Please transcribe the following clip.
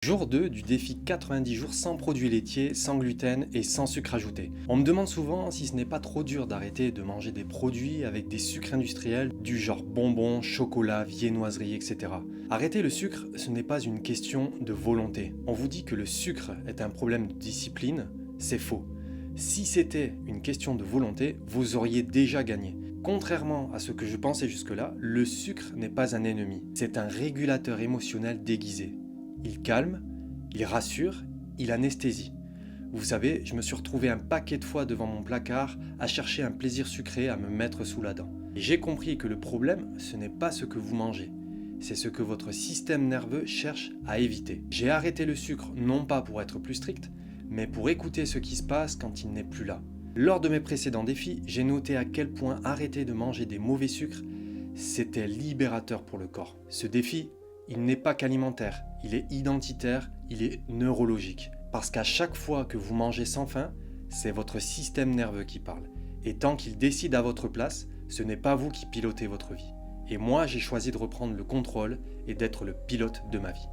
Jour 2 du défi 90 jours sans produits laitiers, sans gluten et sans sucre ajouté. On me demande souvent si ce n'est pas trop dur d'arrêter de manger des produits avec des sucres industriels du genre bonbons, chocolat, viennoiserie, etc. Arrêter le sucre, ce n'est pas une question de volonté. On vous dit que le sucre est un problème de discipline, c'est faux. Si c'était une question de volonté, vous auriez déjà gagné. Contrairement à ce que je pensais jusque-là, le sucre n'est pas un ennemi. C'est un régulateur émotionnel déguisé. Il calme, il rassure, il anesthésie. Vous savez, je me suis retrouvé un paquet de fois devant mon placard à chercher un plaisir sucré à me mettre sous la dent. Et j'ai compris que le problème, ce n'est pas ce que vous mangez. C'est ce que votre système nerveux cherche à éviter. J'ai arrêté le sucre non pas pour être plus strict, mais pour écouter ce qui se passe quand il n'est plus là. Lors de mes précédents défis, j'ai noté à quel point arrêter de manger des mauvais sucres, c'était libérateur pour le corps. Ce défi, il n'est pas qu'alimentaire, il est identitaire, il est neurologique. Parce qu'à chaque fois que vous mangez sans faim, c'est votre système nerveux qui parle. Et tant qu'il décide à votre place, ce n'est pas vous qui pilotez votre vie. Et moi, j'ai choisi de reprendre le contrôle et d'être le pilote de ma vie.